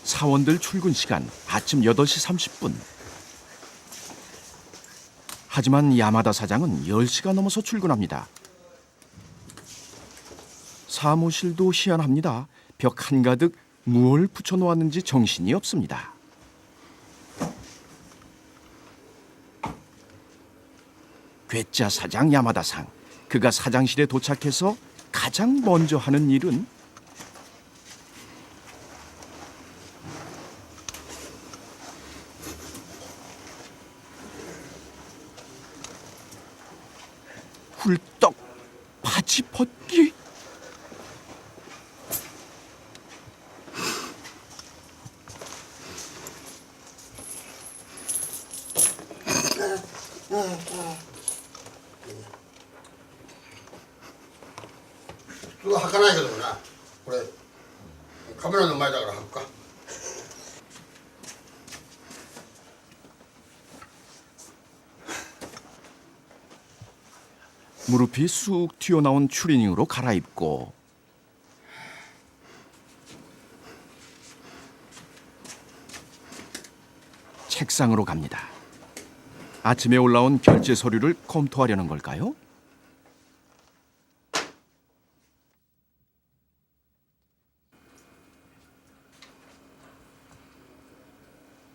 사원들 출근 시간 아침 8시 30분. 하지만 야마다 사장은 10시가 넘어서 출근합니다. 사무실도 희한합니다. 벽 한가득 무얼 붙여놓았는지 정신이 없습니다. 괴짜 사장 야마다상. 그가 사장실에 도착해서 가장 먼저 하는 일은 훌떡 바지 벗기. 그거 할까나 해도구나. 그래. 카메라 좀 많이 다가 할까? 무릎이 쑥 튀어나온 추리닝으로 갈아입고 책상으로 갑니다. 아침에 올라온 결제 서류를 검토하려는 걸까요?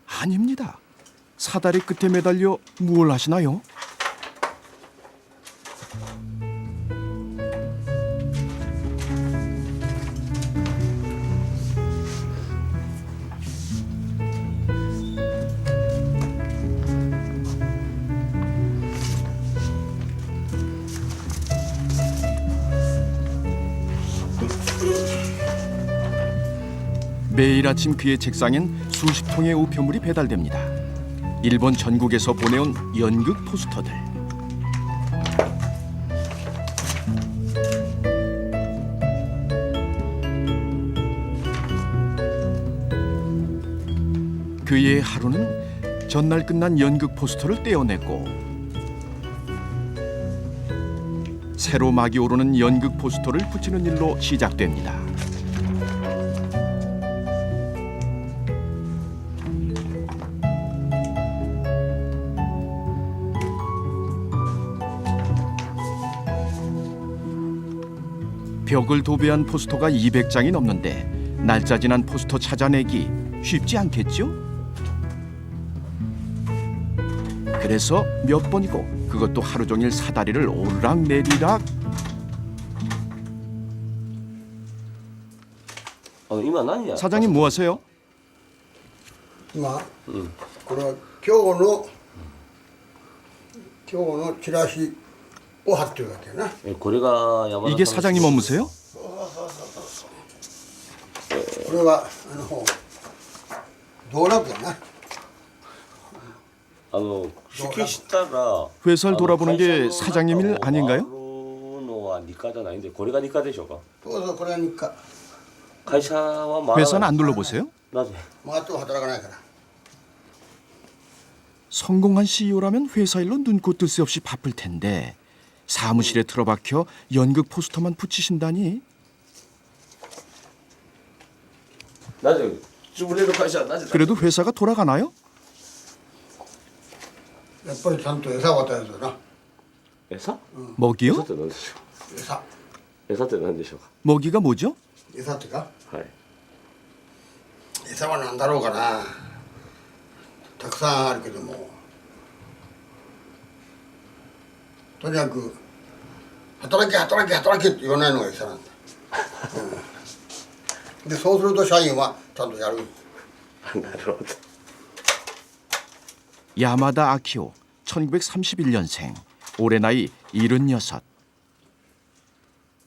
아닙니다. 사다리 끝에 매달려 무얼 하시나요? 매일 아침 그의 책상엔 수십 통의 우편물이 배달됩니다. 일본 전국에서 보내온 연극 포스터들. 그의 하루는 전날 끝난 연극 포스터를 떼어내고 새로 막이 오르는 연극 포스터를 붙이는 일로 시작됩니다. 벽을 도배한 포스터가 200장이 넘는데 날짜 지난 포스터 찾아내기 쉽지 않겠죠? 그래서 몇 번이고 그것도 하루 종일 사다리를 오르락내리락. 사장님 뭐 하세요? 마. 그래 교원의 지라시 오핫도 같아나. 이게 사장님 업무세요? 그래가 노라구나. 회사를 돌아보는 게 사장님 일 아닌가요? 또 그러니까 회사는 안 둘러보세요? 뭐가 또 하더라고 나니까. 성공한 CEO라면 회사 일로 눈코 뜰 새 없이 바쁠 텐데 사무실에 틀어박혀 연극 포스터만 붙이신다니. 그래도 회사가 돌아가나요? 몇 번에 참또 회사 왔다 해서 나. 먹이요? 회사. 먹이가 뭐죠? 회사 때가? 회사만 안 다루거나. 탁상 이렇게도 뭐. 그냥働け 이러는 거야, 이 사람. 근데 소수로도 샤이와 단도 야루. 야마다 아키오, 1931년생, 올해 나이 76.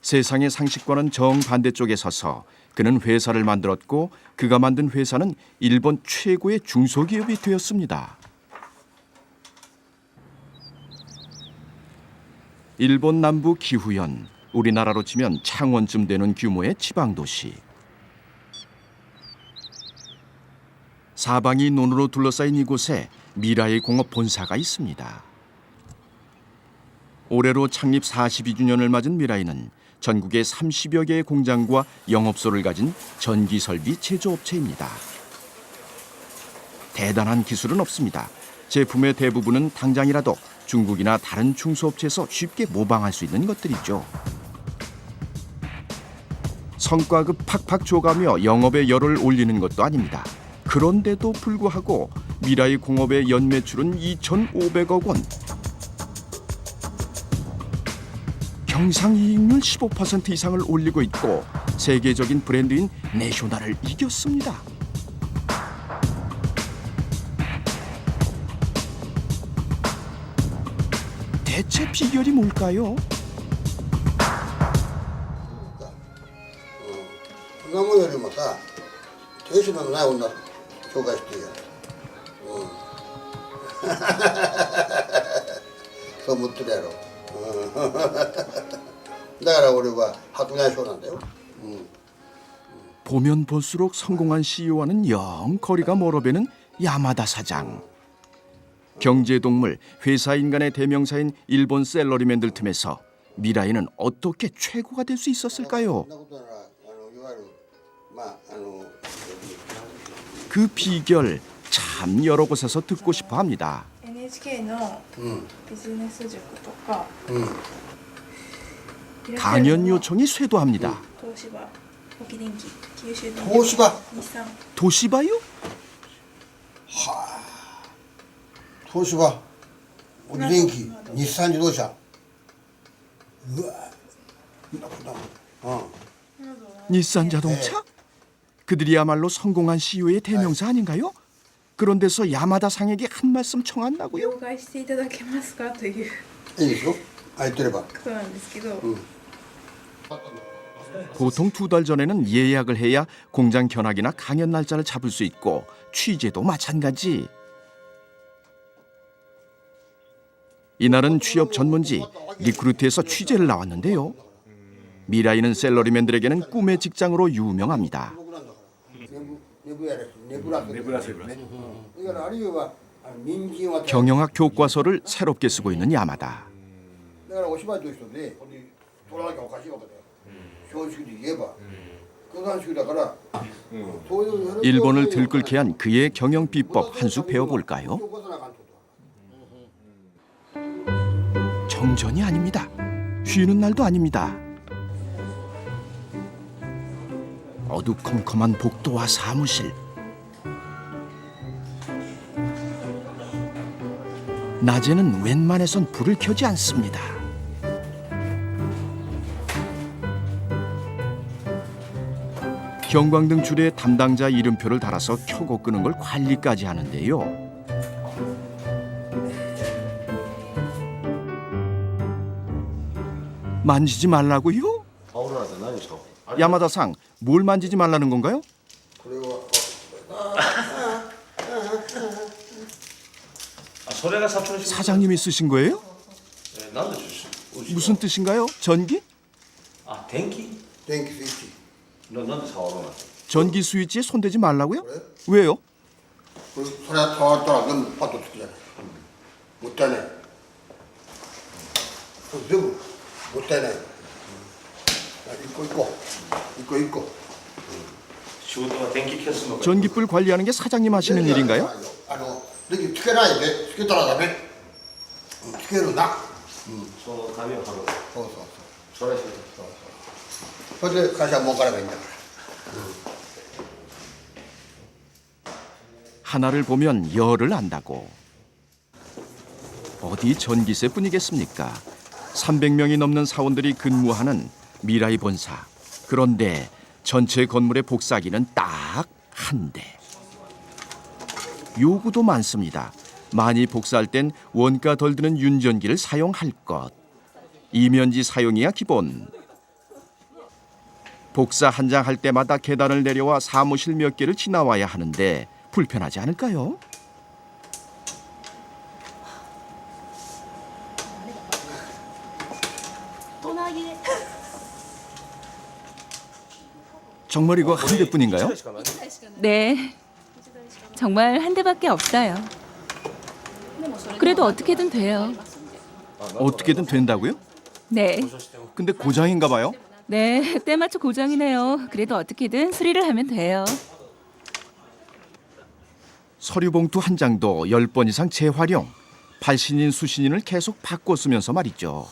세상의 상식과는 정반대쪽에 서서 그는 회사를 만들었고 그가 만든 회사는 일본 최고의 중소기업이 되었습니다. 일본 남부 기후현, 우리나라로 치면 창원쯤 되는 규모의 지방도시. 사방이 논으로 둘러싸인 이곳에 미라이 공업 본사가 있습니다. 올해로 창립 42주년을 맞은 미라이는 전국에 30여 개의 공장과 영업소를 가진 전기설비 제조업체입니다. 대단한 기술은 없습니다. 제품의 대부분은 당장이라도 중국이나 다른 중소업체에서 쉽게 모방할 수 있는 것들이죠. 성과급 팍팍 줘가며 영업의 열을 올리는 것도 아닙니다. 그런데도 불구하고 미라이 공업의 연매출은 2,500억 원. 경상이익률 15% 이상을 올리고 있고 세계적인 브랜드인 내쇼나를 이겼습니다. 대체 비결이 뭘까요? 今までよりもさ、亭主のない女紹介してよ。そう思ってるやろ。だから俺は白内障なんだよ。 보면 볼수록 성공한 CEO와는 영 거리가 멀어배는 야마다 사장. 경제동물 회사 인간의 대명사인 일본 셀러리맨들 틈에서 미라이는 어떻게 최고가 될 수 있었을까요? そんなことならいわゆるまあ그 비결 참 여러 곳에서 듣고 싶어 합니다. NHK のビジネス塾とか、 강연 요청이 쇄도합니다. 東芝、沖電機、九州電力、東芝、日産、 도시바요? 東芝、沖電機、日産自動車。うわ、そんなことなの。 닛산 자동차? 그들이야말로 성공한 CEO의 대명사 아닌가요? 그런 데서 야마다 상에게 한 말씀 청한다고요? 了解していただけますかといういいですよ。空いてれば。ことなんですけど、 보통 2달 전에는 예약을 해야 공장 견학이나 강연 날짜를 잡을 수 있고 취재도 마찬가지. 이날은 취업 전문지 리크루트에서 취재를 나왔는데요. 미라이는 셀러리맨들에게는 꿈의 직장으로 유명합니다. 경영학 교과서를 새롭게 쓰고 있는 야마다. 일본을 들끓게 한 그의 경영 비법 한 수 배워볼까요? 정전이 아닙니다. 쉬는 날도 아닙니다. 어두컴컴한 복도와 사무실. 낮에는 웬만해선 불을 켜지 않습니다. 형광등 줄에 담당자 이름표를 달아서 켜고 끄는 걸 관리까지 하는데요. 만지지 말라고요? 야마다상, 뭘 만지지 말라는 건가요? 사장님이 쓰신 거예요? 무슨 뜻인가요? 전기?電気スイッチ。 전기 스위치에 손대지 말라고요? 왜요? それ触ったら全部パッとつくじゃない。もったいない。全部もったいない。一個一個、一個一個。 전기불 관리하는 게 사장님 하시는 일인가요? 電気つけないで、つけたらダメ。つけるな。そうそうそう。それで会社儲かればいいんだから。 하나를 보면 열을 안다고. 어디 전기세뿐이겠습니까? 300명이 넘는 사원들이 근무하는 미라이 본사. 그런데 전체 건물의 복사기는 딱 한 대. 요구도 많습니다. 많이 복사할 땐 원가 덜 드는 윤전기를 사용할 것. 이면지 사용이야 기본. 복사 한 장 할 때마다 계단을 내려와 사무실 몇 개를 지나와야 하는데 불편하지 않을까요? 정말 이거 한 대뿐인가요? 네, 정말 한 대밖에 없어요. 그래도 어떻게든 돼요. 어떻게든 된다고요? 네, 근데 고장인가 봐요. 네, 때맞춰 고장이네요. 그래도 어떻게든 수리를 하면 돼요. 서류 봉투 한 장도 10번 이상 재활용, 발신인 수신인을 계속 바꿔 쓰면서 말이죠.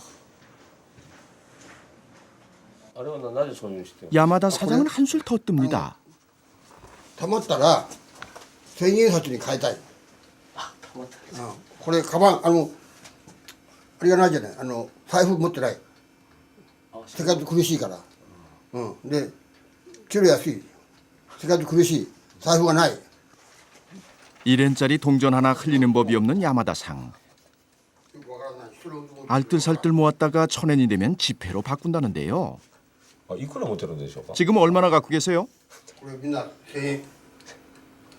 あれはなぜそういうしてる 야마다 사장은 한술 더 뜹니다. たまったら千円札に変えたい。これカバンあれがないじゃない。財布持ってない。生活苦しいから。で給料安い。生活苦しい。財布がない。 1엔짜리 동전 하나 흘리는 법이 없는 야마다상. 알뜰살뜰 모았다가 1000엔이 되면 지폐로 바꾼다는데요. あいくら持ってるんでしょうか 지금 얼마나 갖고 계세요? これみんな1000円。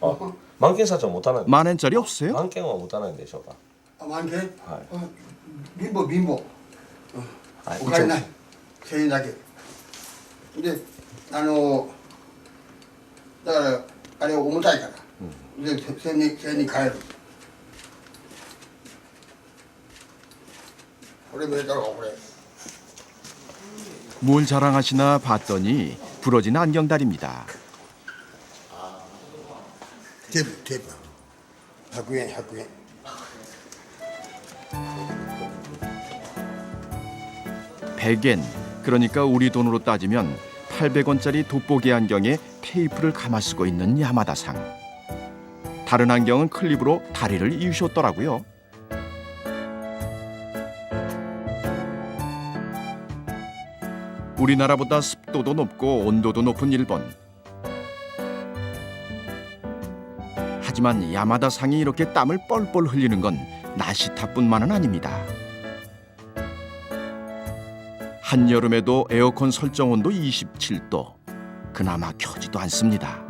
あ万件札は持たない 10,000엔짜리 없으세요? 万件は持たないんでしょうかあ、万件？はい貧乏貧乏。はいお金ない。1000円だけ。で、だからあれ重たいから。で1000円に変える。これ見えたろこれ。 뭘 자랑하시나 봤더니 부러진 안경다리입니다. テープテープ。100円100円。 100엔, 그러니까 우리 돈으로 따지면 800원짜리 돋보기 안경에 테이프를 감아 쓰고 있는 야마다상. 다른 안경은 클립으로 다리를 이으셨더라고요. 우리나라보다 습도도 높고 온도도 높은 일본. 하지만 야마다상이 이렇게 땀을 뻘뻘 흘리는 건 날씨 탓뿐만은 아닙니다. 한여름에도 에어컨 설정 온도 27도. 그나마 켜지도 않습니다.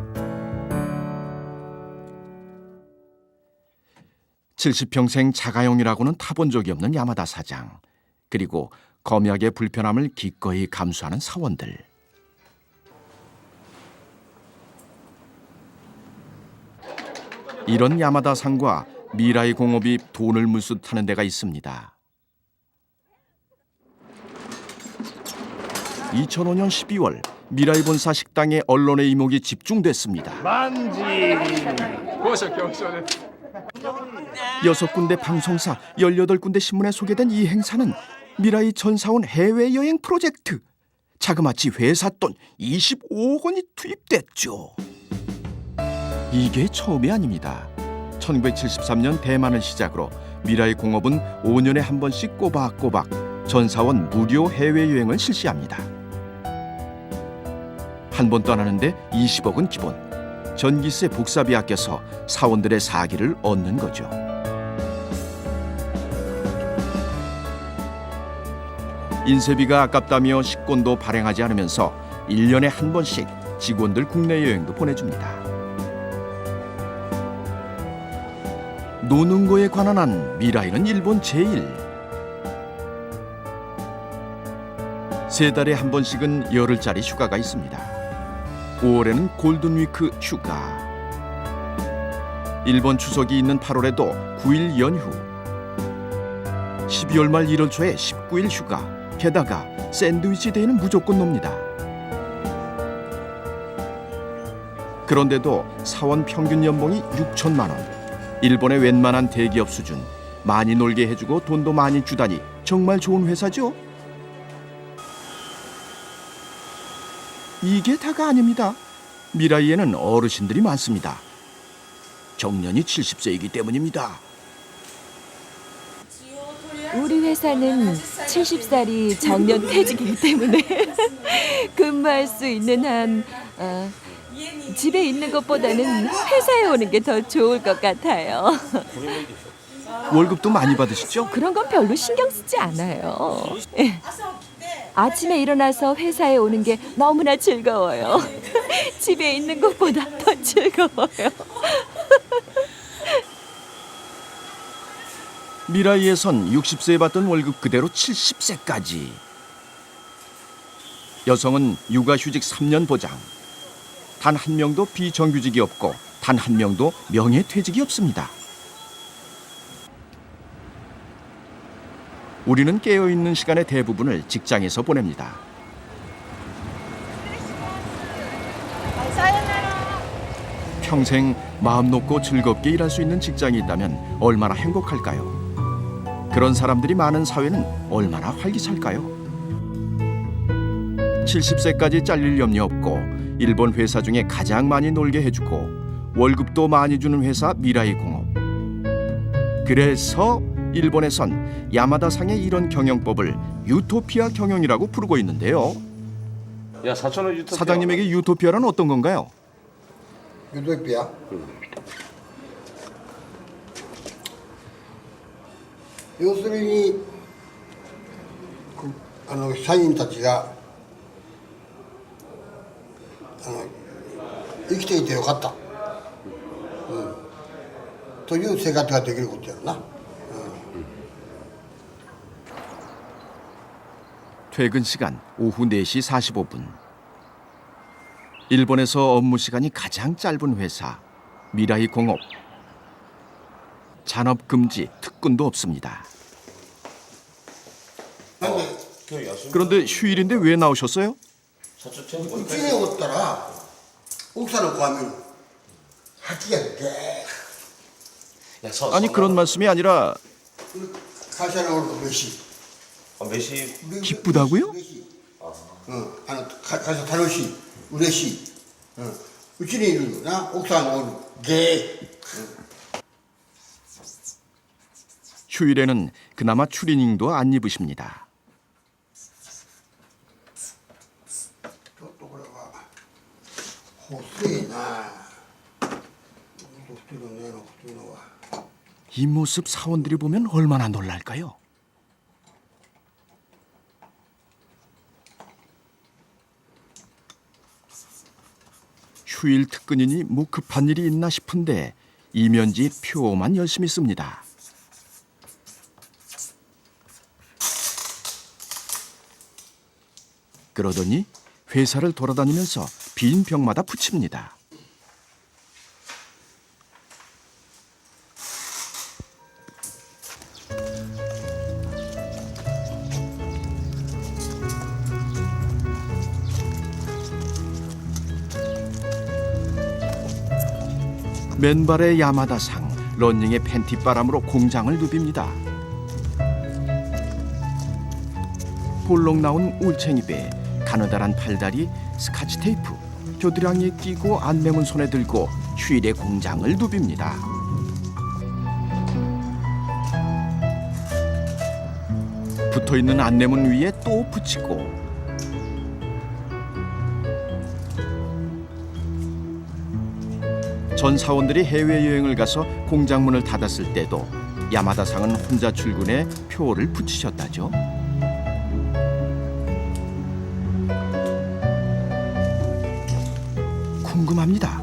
70평생 자가용이라고는 타본 적이 없는 야마다 사장. 그리고 검약의 불편함을 기꺼이 감수하는 사원들. 이런 야마다 상과 미라이 공업이 돈을 물수하는 데가 있습니다. 2005년 12월 미라이 본사 식당에 언론의 이목이 집중됐습니다. 6군데 방송사, 18군데 신문에 소개된 이 행사는 미라이 전사원 해외여행 프로젝트. 자그마치 회사 돈 25억 원이 투입됐죠. 이게 처음이 아닙니다. 1973년 대만을 시작으로 미라이 공업은 5년에 한 번씩 꼬박꼬박 전사원 무료 해외여행을 실시합니다. 한 번 떠나는데 20억은 기본. 전기세 복사비 아껴서 사원들의 사기를 얻는 거죠. 인쇄비가 아깝다며 식권도 발행하지 않으면서 1년에 한 번씩 직원들 국내 여행도 보내줍니다. 노는 거에 관한 한 미라이는 일본 제1. 3달에 한 번씩은 열흘짜리 휴가가 있습니다. 5월에는 골든위크 휴가. 일본 추석이 있는 8월에도 9일 연휴. 12월 말 1월 초에 19일 휴가. 게다가 샌드위치 데이는 무조건 놉니다. 그런데도 사원 평균 연봉이 6천만 원. 일본의 웬만한 대기업 수준. 많이 놀게 해주고 돈도 많이 주다니 정말 좋은 회사죠? 이게 다가 아닙니다. 미라이에는 어르신들이 많습니다. 정년이 70세이기 때문입니다. 우리 회사는 70살이 정년 퇴직이기 때문에 근무할 수 있는 한 집에 있는 것보다는 회사에 오는 게 더 좋을 것 같아요. 월급도 많이 받으시죠? 그런 건 별로 신경 쓰지 않아요. 아침에 일어나서 회사에 오는 게 너무나 즐거워요. 집에 있는 것보다 더 즐거워요. 미라이에선 60세에 받던 월급 그대로 70세까지. 여성은 육아휴직 3년 보장. 단 한 명도 비정규직이 없고 단 한 명도 명예퇴직이 없습니다. 우리는 깨어있는 시간의 대부분을 직장에서 보냅니다. 평생 마음 놓고 즐겁게 일할 수 있는 직장이 있다면 얼마나 행복할까요? 그런 사람들이 많은 사회는 얼마나 활기찰까요? 70세까지 잘릴 염려 없고 일본 회사 중에 가장 많이 놀게 해주고 월급도 많이 주는 회사 미라이 공업. 그래서 일본에선 야마다상의 이런 경영법을 유토피아 경영이라고 부르고 있는데요. 야, 사촌은 유튜브. 사장님에게 유토피아란 어떤 건가요? 유도피야.要するに社員たちが生きていてよかった、という生活ができることやろな。 퇴근 시간 오후 4시 45분. 일본에서 업무 시간이 가장 짧은 회사 미라이 공업. 잔업 금지 특근도 없습니다. 그런데 휴일인데 왜 나오셨어요? 사촌 うちにおったら奥さんの顔見る吐きが出て 아니 그런 말씀이 아니라 会社におると嬉しい。 몇시 기쁘다고요? 嬉しい。会社楽しい、嬉しい。うちにいるな奥さんがおるゲー。 휴일에는 그나마 추리닝도 안 입으십니다. ちょっとこれは細いな。太るね太るのは。 이 모습 사원들이 보면 얼마나 놀랄까요? 휴일 특근이니 뭐 급한 일이 있나 싶은데 이면지 표만 열심히 씁니다. 그러더니 회사를 돌아다니면서 빈 병마다 붙입니다. 맨발의 야마다상, 런닝의 팬티바람으로 공장을 누빕니다. 볼록 나온 울챙이배, 가느다란 팔다리, 스카치 테이프, 겨드랑이에 끼고 안내문 손에 들고 휴일에 공장을 누빕니다. 붙어있는 안내문 위에 또 붙이고 전 사원들이 해외여행을 가서 공장 문을 닫았을 때도 야마다상은 혼자 출근해 표를 붙이셨다죠. 궁금합니다.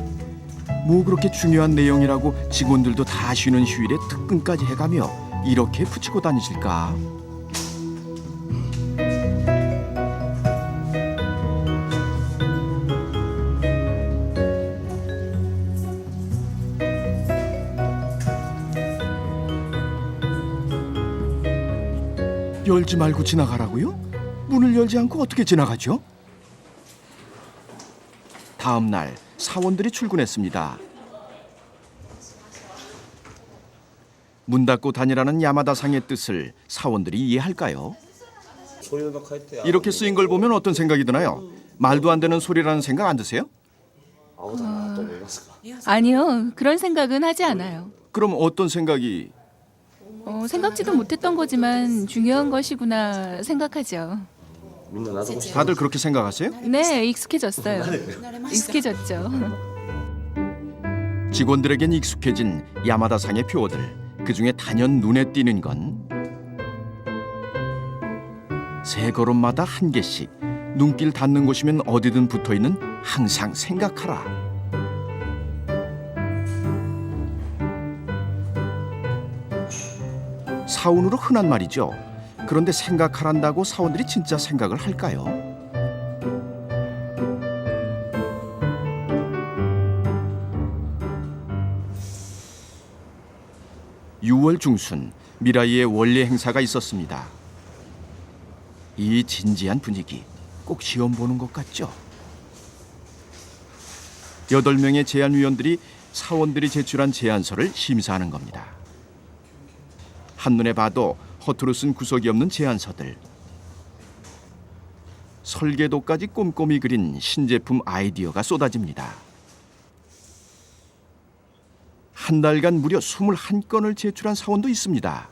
뭐 그렇게 중요한 내용이라고 직원들도 다 쉬는 휴일에 특근까지 해가며 이렇게 붙이고 다니실까? 열지 말고 지나가라고요? 문을 열지 않고 어떻게 지나가죠? 다음 날 사원들이 출근했습니다. 문 닫고 다니라는 야마다상의 뜻을 사원들이 이해할까요? 이렇게 쓰인 걸 보면 어떤 생각이 드나요? 말도 안 되는 소리라는 생각 안 드세요? 아니요, 그런 생각은 하지 않아요. 그럼 어떤 생각이? 생각지도 못했던 거지만 중요한 것이구나 생각하죠. 다들 그렇게 생각하세요? 네, 익숙해졌어요. 익숙해졌죠. 직원들에겐 익숙해진 야마다상의 표어들. 그중에 단연 눈에 띄는 건 세 걸음마다 한 개씩 눈길 닿는 곳이면 어디든 붙어있는 항상 생각하라. 사운으로 흔한 말이죠. 그런데 생각하란다고 사원들이 진짜 생각을 할까요? (6월) 중순 미라이의 원래 행사가 있었습니다. 이 진지한 분위기 꼭 시험 보는 것 같죠? 8명의 제안위원들이 사원들이 제출한 제안서를 심사하는 겁니다. 한눈에 봐도 허투루 쓴 구석이 없는 제안서들. 설계도까지 꼼꼼히 그린 신제품 아이디어가 쏟아집니다. 한 달간 무려 21건을 제출한 사원도 있습니다.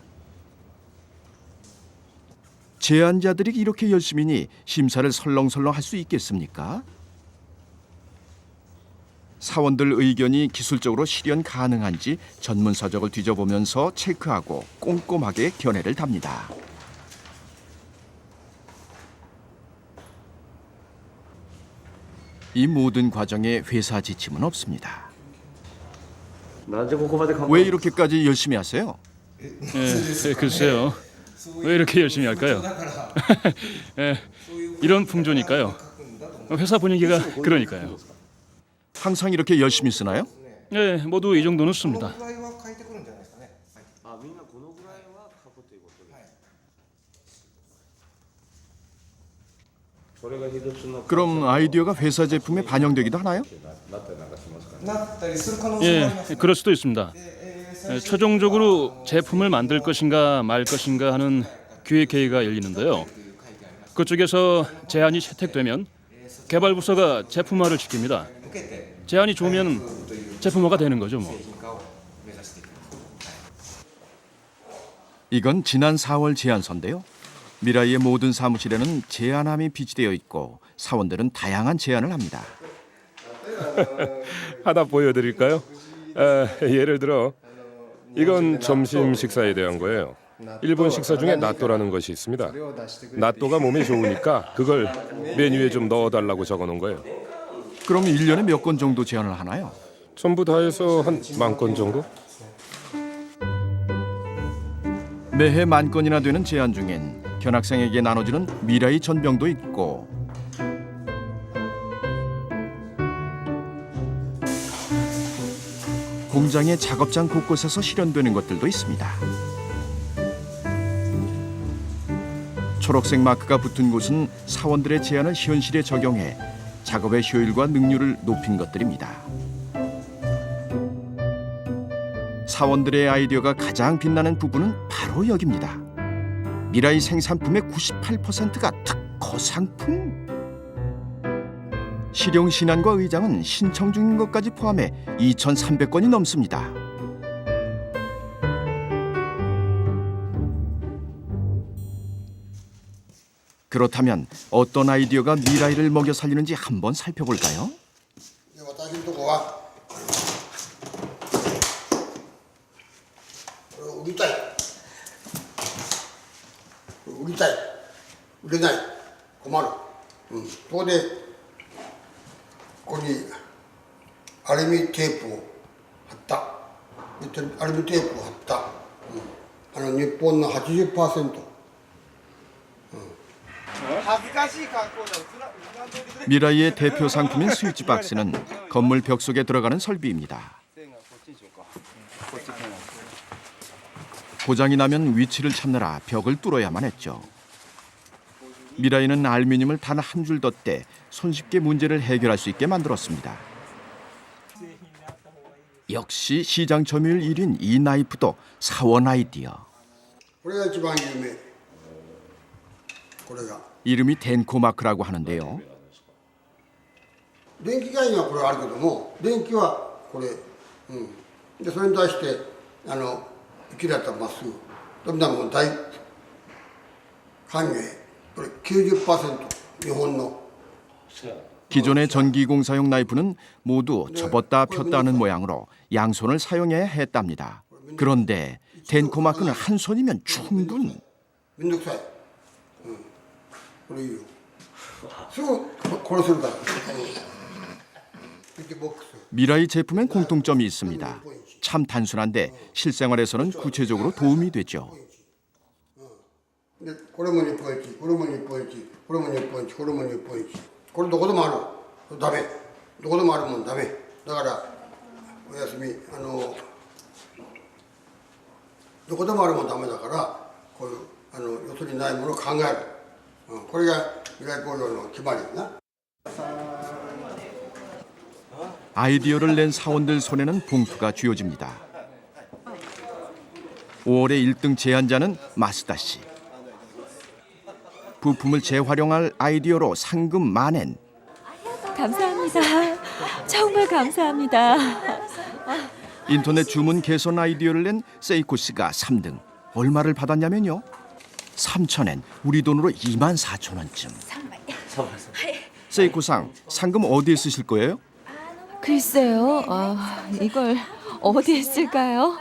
제안자들이 이렇게 열심히니 심사를 설렁설렁 할 수 있겠습니까? 사원들 의견이 기술적으로 실현 가능한지 전문 서적을 뒤져보면서 체크하고 꼼꼼하게 견해를 답니다. 이 모든 과정에 회사 지침은 없습니다. 왜 이렇게까지 열심히 하세요? 글쎄요. 왜 이렇게 열심히 할까요? 이런 풍조니까요. 회사 분위기가 그러니까요. 항상 이렇게 열심히 쓰나요? 네, 모두 이 정도는 씁니다. 그럼 아이디어가 회사 제품에 반영되기도 하나요? 예, 그럴 수도 있습니다. 최종적으로 제품을 만들 것인가 말 것인가 하는 기획회의가 열리는데요. 그쪽에서 제안이 채택되면 개발부서가 제품화를 시킵니다. 제안이 좋으면 제품화가 되는 거죠, 뭐. 이건 지난 4월 제안서인데요. 미라이의 모든 사무실에는 제안함이 비치되어 있고 사원들은 다양한 제안을 합니다. 하나 보여드릴까요? 예를 들어 이건 점심 식사에 대한 거예요. 일본 식사 중에 나또라는 것이 있습니다. 나또가 몸에 좋으니까 그걸 메뉴에 좀 넣어달라고 적어놓은 거예요. 그럼 1년에 몇 건 정도 제안을 하나요? 전부 다 해서 한 10,000건 정도? 매해 10,000건이나 되는 제안 중엔 견학생에게 나눠주는 미라이 전병도 있고 공장의 작업장 곳곳에서 실현되는 것들도 있습니다. 초록색 마크가 붙은 곳은 사원들의 제안을 현실에 적용해 작업의 효율과 능률을 높인 것들입니다. 사원들의 아이디어가 가장 빛나는 부분은 바로 여기입니다. 미라이 생산품의 98%가 특허 상품. 실용 신안과 의장은 신청 중인 것까지 포함해 2,300건이 넘습니다. 그렇다면 어떤 아이디어가 미라이를 먹여 살리는지 한번 살펴볼까요? 우리 딸, 우리 딸, 고마워. 도대 거기 알루미늄 테이프 했다. 알루미늄 테이프 했다. 일본의 80%. 미라이의 대표 상품인 스위치 박스는 건물 벽 속에 들어가는 설비입니다. 고장이 나면 위치를 찾느라 벽을 뚫어야만 했죠. 미라이는 알루미늄을 단 한 줄 덧대 손쉽게 문제를 해결할 수 있게 만들었습니다. 역시 시장 점유율 1위인 이 나이프도 사원 아이디어. 이름이 덴코마크라고 하는데요. 電気概念はこれあるけども、電気はこれ、でそれに対して切られたまっすぐ、富田も大歓迎、これ 90% 日本の。 기존의 전기공사용 나이프는 모두 접었다 폈다 하는 모양으로 양손을 사용해야 했답니다. 그런데 덴코마크는 한 손이면 충분. めんどくさい。これいいよ。すぐ殺せるから。미라이 제품엔 공통점이 있습니다. 참 단순한데 실생활에서는 구체적으로 도움이 되죠. これも日本一、これも日本一、これも日本一、これも日本一。これどこでもある。ダメ。どこでもあるもんダメ。だからお休みどこでもあるもんダメだからこういうよそにないものを考える。これが未来工業の決まりな。 아이디어를 낸 사원들 손에는 봉투가 쥐어집니다. 5월의 1등 제안자는 마스다 씨. 부품을 재활용할 아이디어로 상금 만엔. 감사합니다. 정말 감사합니다. 인터넷 주문 개선 아이디어를 낸 세이코 씨가 3등. 얼마를 받았냐면요. 3,000엔, 우리 돈으로 24,000원쯤. 세이코상, 상금 어디에 쓰실 거예요? 글쎄요, 이걸 어디에 쓸까요?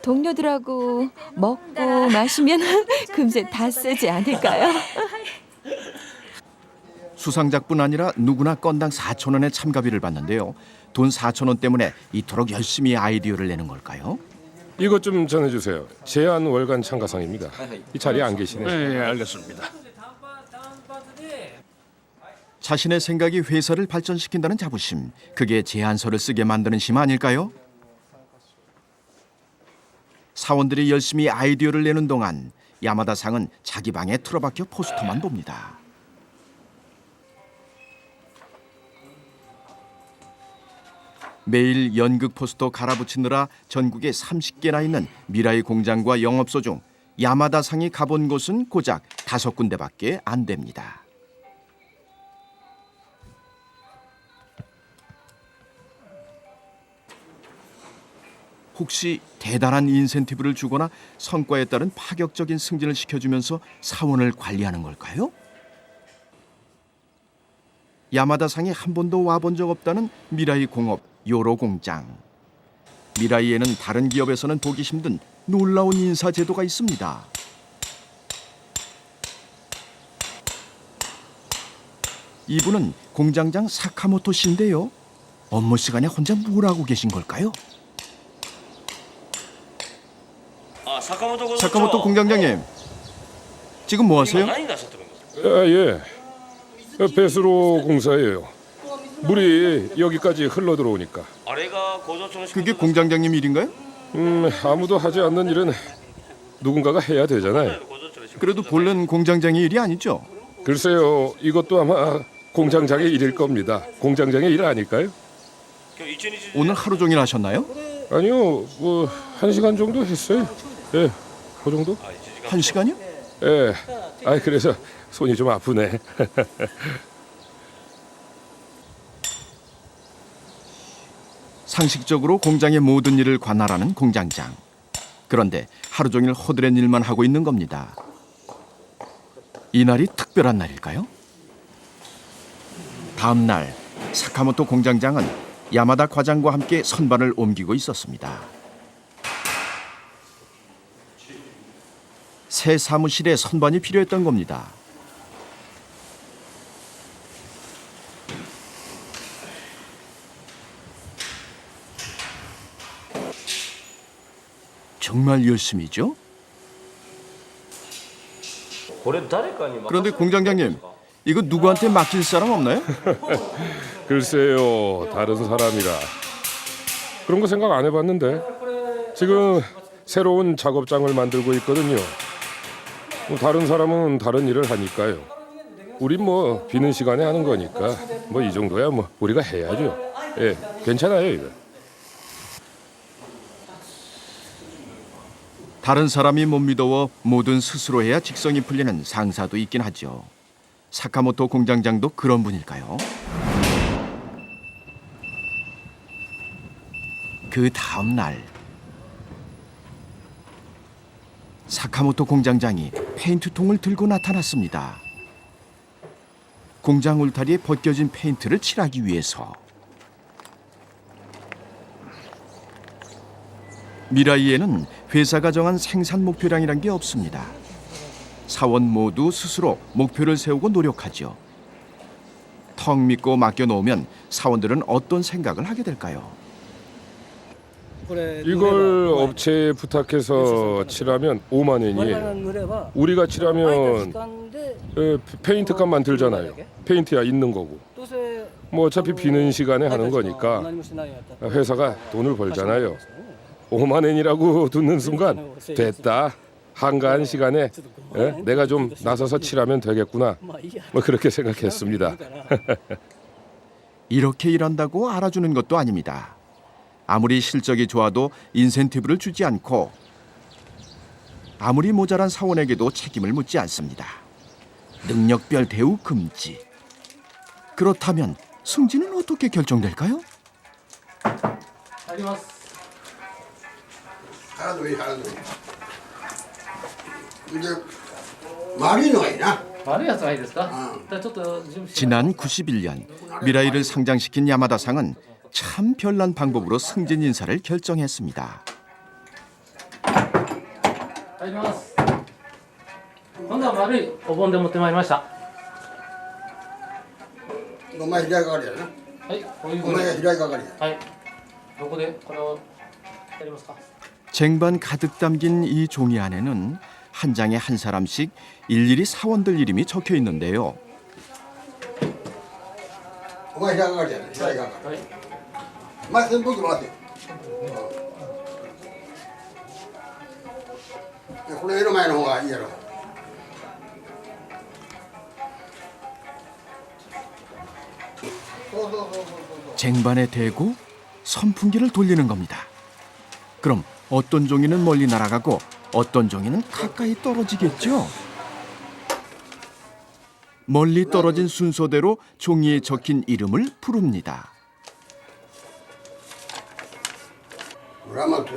동료들하고 먹고 마시면 금세 다 쓰지 않을까요? 수상작뿐 아니라 누구나 건당 4,000원의 참가비를 받는데요. 돈 4,000원 때문에 이토록 열심히 아이디어를 내는 걸까요? 이것 좀 전해주세요. 제한 월간 참가상입니다. 이 자리에 안 계시네. 네, 알겠습니다. 자신의 생각이 회사를 발전시킨다는 자부심, 그게 제안서를 쓰게 만드는 힘 아닐까요? 사원들이 열심히 아이디어를 내는 동안 야마다상은 자기 방에 틀어박혀 포스터만 봅니다. 매일 연극 포스터 갈아붙이느라 전국에 30개나 있는 미라이 공장과 영업소 중 야마다상이 가본 곳은 고작 5군데밖에 안 됩니다. 혹시 대단한 인센티브를 주거나 성과에 따른 파격적인 승진을 시켜주면서 사원을 관리하는 걸까요? 야마다상이 한 번도 와본 적 없다는 미라이 공업 요로 공장. 미라이에는 다른 기업에서는 보기 힘든 놀라운 인사 제도가 있습니다. 이분은 공장장 사카모토 씨인데요. 업무 시간에 혼자 뭘 하고 계신 걸까요? 사카모토 공장장님, 지금 뭐 하세요? 예. 배수로 공사예요. 물이 여기까지 흘러 들어오니까. 그게 공장장님 일인가요? 아무도 하지 않는 일은 누군가가 해야 되잖아요. 그래도 본래는 공장장의 일이 아니죠? 글쎄요, 이것도 아마 공장장의 일일 겁니다. 공장장의 일 아닐까요? 오늘 하루 종일 하셨나요? 아니요, 뭐 1시간 정도 했어요. 예, 그 정도? 1시간이요? 예. 그래서 손이 좀 아프네. 상식적으로 공장의 모든 일을 관할하는 공장장. 그런데 하루 종일 허드렛 일만 하고 있는 겁니다. 이날이 특별한 날일까요? 다음 날 사카모토 공장장은 야마다 과장과 함께 선반을 옮기고 있었습니다. 새 사무실에 선반이 필요했던 겁니다. 정말 열심히죠? 그런데 공장장님, 이거 누구한테 맡길 사람 없나요? 글쎄요, 다른 사람이라. 그런 거 생각 안 해봤는데. 지금 새로운 작업장을 만들고 있거든요. 다른 사람은 다른 일을 하니까요. 우린 뭐 비는 시간에 하는 거니까 뭐 이 정도야 뭐 우리가 해야죠. 예, 괜찮아요 이거. 다른 사람이 못 믿어워 뭐든 스스로 해야 직성이 풀리는 상사도 있긴 하죠. 사카모토 공장장도 그런 분일까요? 그 다음 날 사카모토 공장장이 페인트통을 들고 나타났습니다. 공장 울타리에 벗겨진 페인트를 칠하기 위해서. 미라이에는 회사가 정한 생산 목표량이란 게 없습니다. 사원 모두 스스로 목표를 세우고 노력하죠. 턱 믿고 맡겨놓으면 사원들은 어떤 생각을 하게 될까요? 이걸 업체에 부탁해서 칠하면 5만 원이에요. 우리가 칠하면 페인트 값만 들잖아요. 페인트야 있는 거고. 뭐 어차피 비는 시간에 하는 거니까 회사가 돈을 벌잖아요. 5만 원이라고 듣는 순간 됐다. 한가한 시간에 내가 좀 나서서 칠하면 되겠구나. 뭐 그렇게 생각했습니다. 이렇게 일한다고 알아주는 것도 아닙니다. 아무리 실적이 좋아도 인센티브를 주지 않고 아무리 모자란 사원에게도 책임을 묻지 않습니다. 능력별 대우 금지. 그렇다면 승진은 어떻게 결정될까요? 하나도 이제 말이 나이나. 悪いやつはいいですか、うんじゃあちょっと準備して 지난 91년 미라이를 상장시킨 야마다상은 참 별난 방법으로 승진 인사를 결정했습니다. 入ります今度は丸いお盆で持ってまいりました。お前左係やな。はいこういうふうにお前が左係や。はいどこでこれをやりますか。 쟁반 가득 담긴 이 종이 안에는 한 장에 한 사람씩 일일이 사원들 이름이 적혀 있는데요. お前左係やな。左係。はい前扇風機回って。これ色前の方がいいやろ。 쟁반에 대고 선풍기를 돌리는 겁니다. 그럼 어떤 종이는 멀리 날아가고 어떤 종이는 가까이 떨어지겠죠? 멀리 떨어진 순서대로 종이에 적힌 이름을 부릅니다. 村松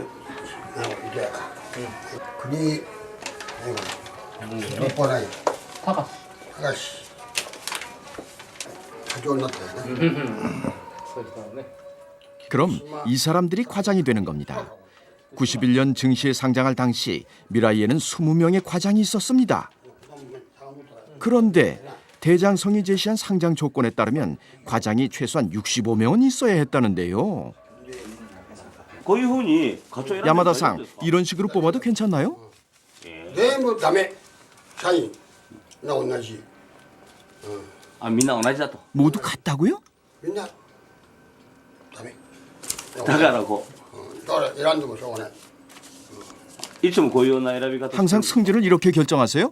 なんかいて国立法ない高橋高橋課長になったよね。そういう人はね 그럼 이 사람들이 과장이 되는 겁니다. 91년 증시에 상장할 당시 미라이에는 20명의 과장이 있었습니다. 그런데 대장성이 제시한 상장 조건에 따르면 과장이 최소한 65명은 있어야 했다는데요. こういうふうに課長選んで大丈夫 야마다상 ですか 이런 식으로 뽑아도 괜찮나요? 全部ダメ。社員が同じ。あみんな同じだと 모두 같다고요? みんなダメ。だからこだから選んでもしょうがない。ういつもこういうような選び方 항상 승진을 이렇게 결정하세요?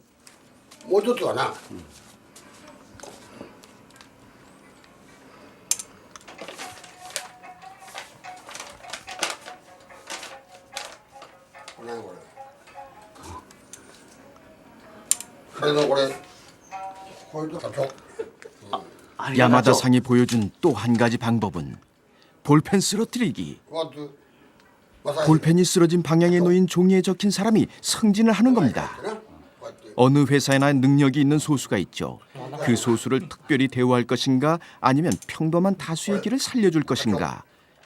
もう一つはな。何これ。これのこれ。こういうと課長。 야마다상이 보여준 또 한 가지 방법은 볼펜 쓰러뜨리기. こうやってまさに 볼펜이 쓰러진 방향에 놓인 종이에 적힌 사람이 승진을 하는 겁니다. こうやって 어느 회사에나 능력이 있는 소수가 있죠. 그 소수를 특별히 대우할 것인가 아니면 평범한 다수의 길을 살려줄 것인가.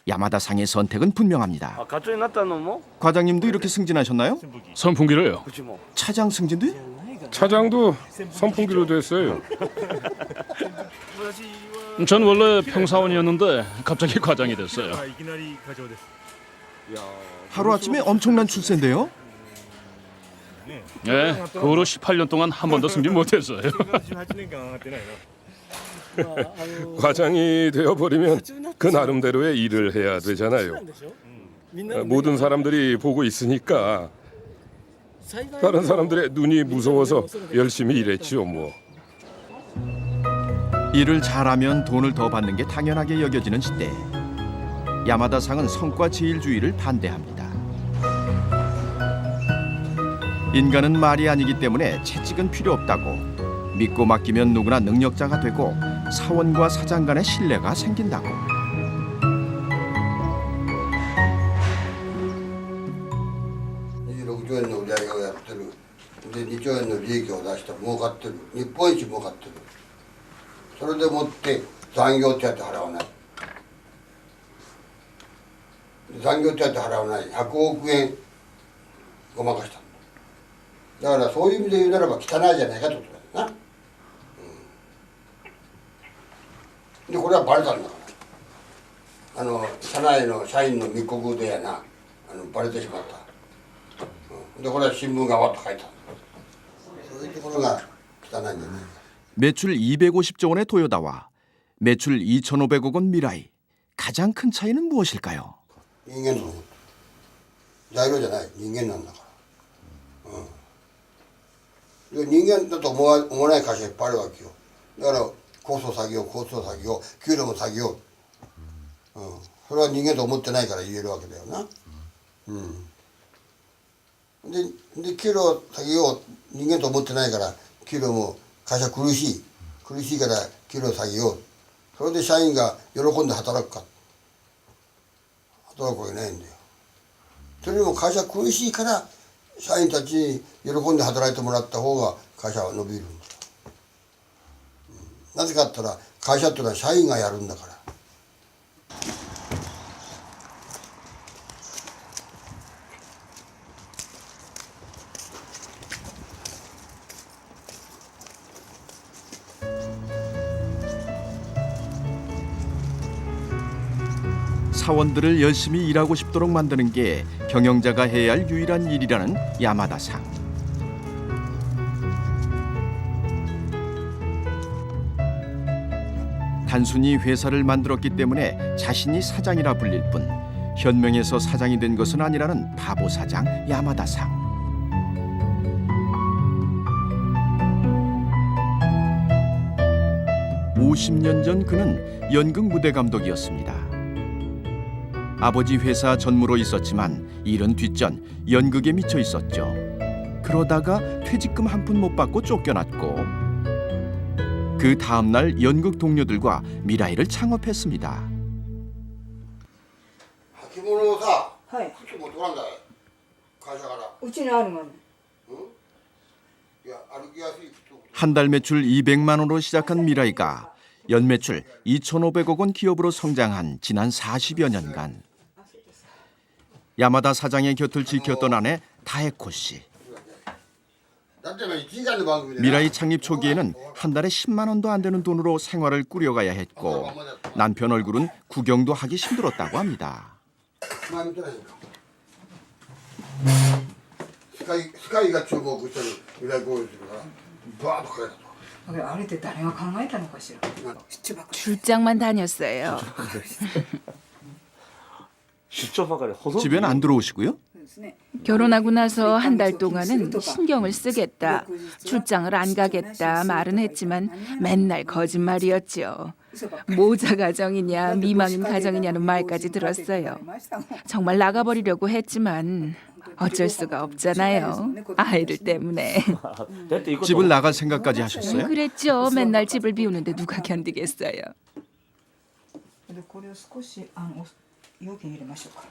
야마다상의 선택은 분명합니다. あ課長になったのも 과장님도 이렇게 승진하셨나요? 선풍기로요. うちも 차장 승진도요? 차장도 선풍기로 됐어요. 전 원래 평사원이었는데 갑자기 과장이 됐어요. 하루아침에 엄청난 출세인데요. 네, 그 후로 18년 동안 한 번도 승진 못했어요. 과장이 되어버리면 그 나름대로의 일을 해야 되잖아요. 모든 사람들이 보고 있으니까 다른 사람들의 눈이 무서워서 열심히 일했지요 뭐. 일을 잘하면 돈을 더 받는 게 당연하게 여겨지는 시대. 야마다상은 성과 제일주의를 반대합니다. 인간은 말이 아니기 때문에 채찍은 필요 없다고. 믿고 맡기면 누구나 능력자가 되고 사원과 사장 간의 신뢰가 생긴다고.26兆円の売り上げをやってる。で2兆円の利益を出して儲かってる。日本一儲かってる。それでもって残業手当払わない。残業手当払わない100億円ごまかしたんだ。だからそういう意味で言うならば汚いじゃないかってことだよな。でこれはバレたんだから。社内の社員の密告でやなバレてしまった。でこれは新聞がわっと書いた。そういうところが汚いんだよね。 매출 250조 원의 도요다와 매출 2,500억 원 미라이. 가장 큰 차이는 무엇일까요? 人間の材料じゃない人間なんだから、で人間だと思わない会社いっぱいあるわけよ。だから 고소 사기요給料も下げよう、それは人間と思ってないから言えるわけだよな。で給料下げよう人間と思ってないから給料も会社苦しいから給料下げよう、それで社員が喜んで働くか、働くわけないんだよ。それよりも会社苦しいから社員たちに喜んで働いてもらった方が会社は伸びるんだよ。なぜかって言ったら会社っていうのは社員がやるんだから。사원들을 열심히 일하고 싶도록 만드는 게 경영자가 해야 할 유일한 일이라는 야마다상. 단순히 회사를 만들었기 때문에 자신이 사장이라 불릴 뿐 현명해서 사장이 된 것은 아니라는 바보 사장 야마다상. 50년 전 그는 연극 무대 감독이었습니다. 아버지 회사 전무로 있었지만 일은 뒷전 연극에 미쳐 있었죠. 그러다가 퇴직금 한 푼 못 받고 쫓겨났고 그 다음 날 연극 동료들과 미라이를 창업했습니다. 履物をさ、はい靴持ってこらんだい、会社から。うちにあるもん。いや、歩きやすい靴を。 한 달 매출 200만 원으로 시작한 미라이가 연매출 2,500억 원 기업으로 성장한 지난 40여 년간 야마다 사장의 곁을 지켰던 아내 다에코 씨. だって1時間の番組でな 미라이 창립 초기에는 한 달에 10만 원도 안 되는 돈으로 생활을 꾸려가야 했고 남편 얼굴은 구경도 하기 힘들었다고 합니다. 前見てないんか。スカイが注目してる未来工業するからバーッと書いたと。あれって誰が考えたのかしら。 출장만 다녔어요. 출張ばかり 집엔 안 들어오시고요? 결혼하고 나서 한 달 동안은 신경을 쓰겠다, 출장을 안 가겠다 말은 했지만 맨날 거짓말이었죠. 모자 가정이냐 미망인 가정이냐는 말까지 들었어요. 정말 나가버리려고 했지만 어쩔 수가 없잖아요. 아이들 때문에. 집을 나갈 생각까지 하셨어요? 그랬죠. 맨날 집을 비우는데 누가 견디겠어요. これを少し容器に入れましょうか。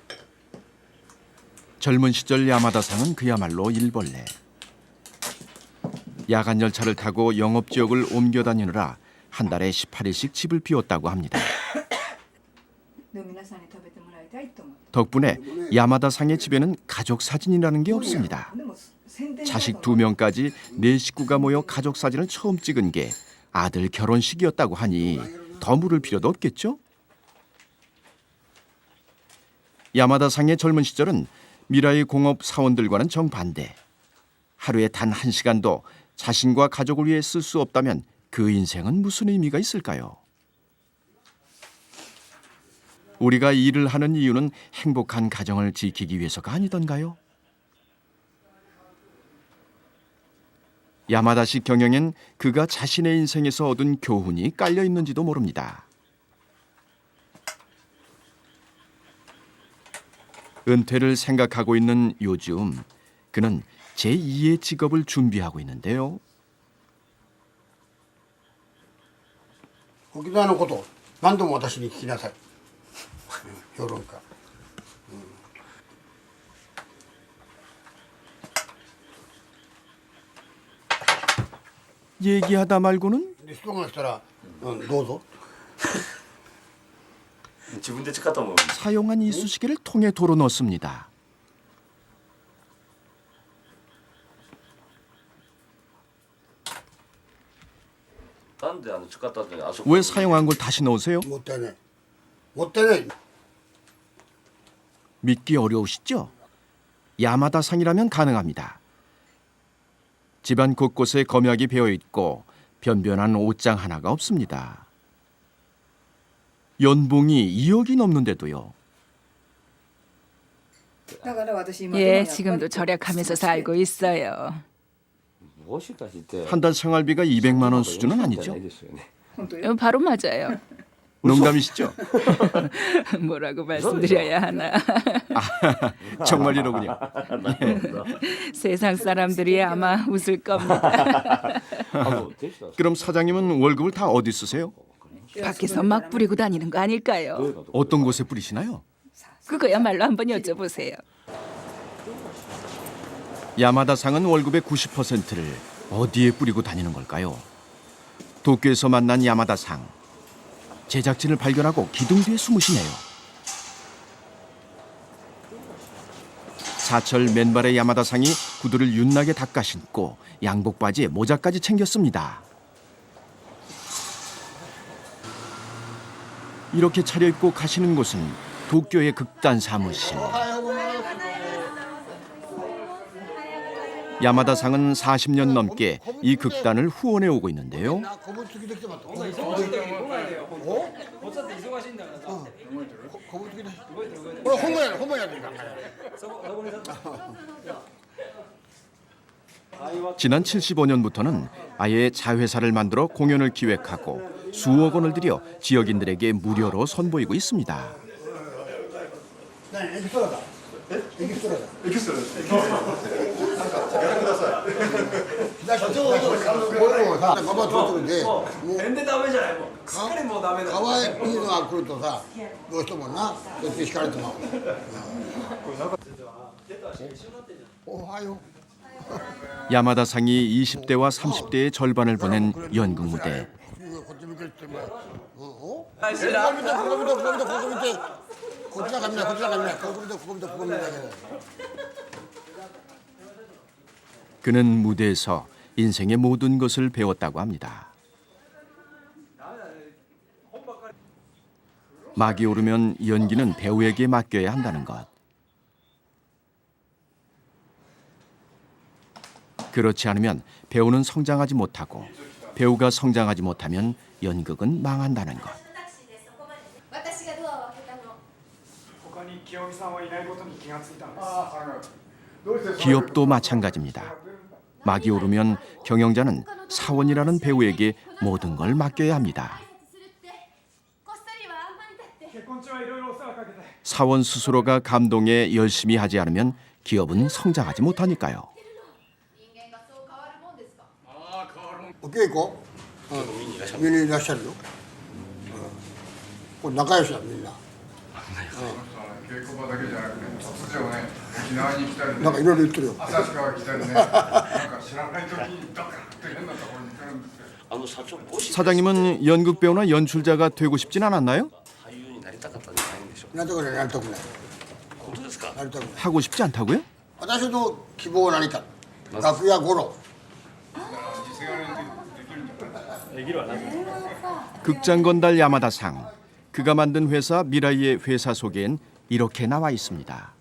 젊은 시절 야마다상은 그야말로 일벌레. 야간 열차를 타고 영업 지역을 옮겨 다니느라 한 달에 18일씩 집을 비웠다고 합니다. でも皆さんに食べてもらいたいと思って。 덕분에 야마다상의 집에는 가족 사진이라는 게 없습니다. でも宣伝 자식 2명까지 4식구가 모여 가족 사진을 처음 찍은 게 아들 결혼식이었다고 하니 더 물을 필요도 없겠죠? 야마다상의 젊은 시절은 미라이 공업 사원들과는 정반대. 하루에 단 1시간도 자신과 가족을 위해 쓸 수 없다면 그 인생은 무슨 의미가 있을까요? 우리가 일을 하는 이유는 행복한 가정을 지키기 위해서가 아니던가요? 야마다식 경영엔 그가 자신의 인생에서 얻은 교훈이 깔려 있는지도 모릅니다. 은퇴를 생각하고 있는 요즘 그는 제2의 직업을 준비하고 있는데요. 沖縄のこと何度も私に聞きなさい。評論家。 얘기하다 말고는 で人が来たら、どうぞ。 自分で使ったもん 사용한 이쑤시개를 통에 도로 넣습니다. 왜 사용한 걸 다시 넣으세요? もったいない。もったいない。 믿기 어려우시죠? 야마다상이라면 가능합니다. 집안 곳곳에 검약이 배어 있고 변변한 옷장 하나가 없습니다. 연봉이 2억이 넘는데도요. だから私今 예, 지금도 절약하면서 살고 있어요. 한 달 생활비가 200만 원 수준은 아니죠? 바로 맞아요. 농담이시죠? 뭐라고 말씀드려야 하나. 정말 이러군요. 세상 사람들이 아마 웃을 겁니다. 그럼 사장님은 월급을 다 어디 쓰세요? 밖에서 막 뿌리고 다니는 거 아닐까요? 어떤 곳에 뿌리시나요? 그거야말로 한번 여쭤보세요. 야마다상은 월급의 90%를 어디에 뿌리고 다니는 걸까요? 도쿄에서 만난 야마다상. 제작진을 발견하고 기둥 뒤에 숨으시네요. 사철 맨발의 야마다상이 구두를 윤나게 닦아 신고 양복 바지에 모자까지 챙겼습니다. 이렇게 차려입고 가시는 곳은 도쿄의 극단 사무실. 야마다상은 40년 넘게 이 극단을 후원해 오고 있는데요. 지난 75년부터는 아예 자회사를 만들어 공연을 기획하고 수억 원을 들여 지역인들에게 무료로 선보이고 있습니다. 야마다상이 20대와 30대의 절반을 보낸 연극 무대. 그는 무대에서 인생의 모든 것을 배웠다고 합니다. 막이 오르면 연기는 배우에게 맡겨야 한다는 것. 그렇지 않으면 배우는 성장하지 못하고 배우가 성장하지 못하면 연극은 망한다는 것. 기업도 마찬가지입니다. 막이 오르면 경영자는 사원이라는 배우에게 모든 걸 맡겨야 합니다. 사원 스스로가 감동에 열심히 하지 않으면 기업은 성장하지 못하니까요. 어깨 있고, 민이 이라시아요.仲良しだみんな。なんかいろいろ言ってるよ。 사장님은 연극 배우나 연출자가 되고 싶진 않았나요? なりたくないなりたくない。なりたくない。 하고 싶지 않다고요? 私の希望は何か。楽屋ゴロ。 극장 건달 야마다상. 그가 만든 회사 미라이의 회사 소개엔 이렇게 나와 있습니다.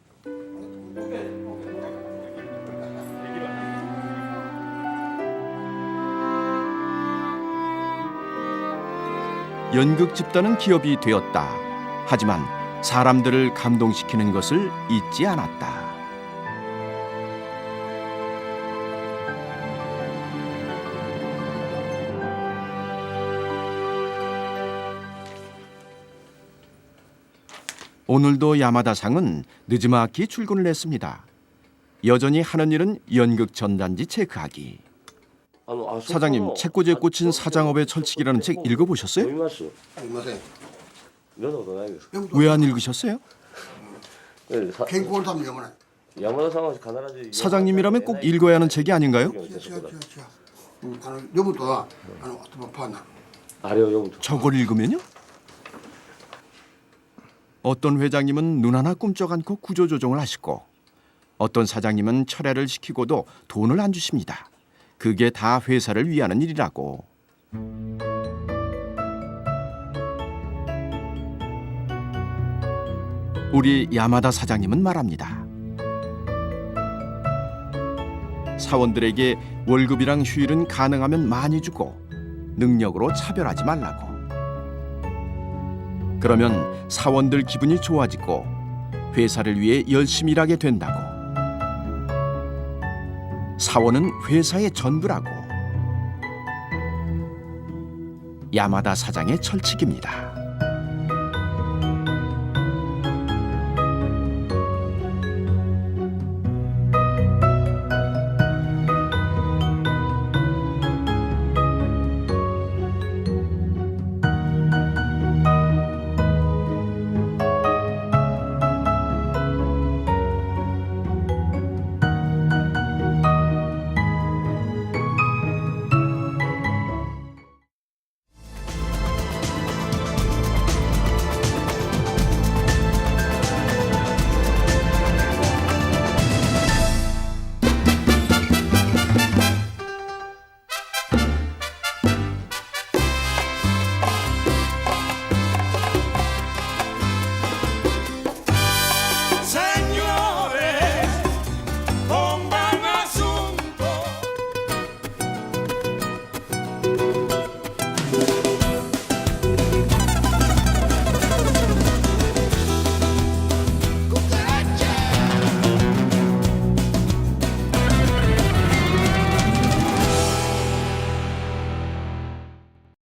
연극 집단은 기업이 되었다. 하지만 사람들을 감동시키는 것을 잊지 않았다. 오늘도 야마다상은 늦지막히 출근을 했습니다. 여전히 하는 일은 연극 전단지 체크하기. 사장님, 책꽂이에 꽂힌 사장업의 철칙이라는 책 읽어보셨어요? 왜 안 읽으셨어요? 사장님이라면 꼭 읽어야 하는 책이 아닌가요? 저걸 읽으면요? 어떤 회장님은 눈 하나 꿈쩍 않고 구조조정을 하시고 어떤 사장님은 철회를 시키고도 돈을 안 주십니다. 그게 다 회사를 위하는 일이라고. 우리 야마다 사장님은 말합니다. 사원들에게 월급이랑 휴일은 가능하면 많이 주고 능력으로 차별하지 말라고. 그러면 사원들 기분이 좋아지고 회사를 위해 열심히 일하게 된다고. 사원은 회사의 전부라고. 야마다 사장의 철칙입니다.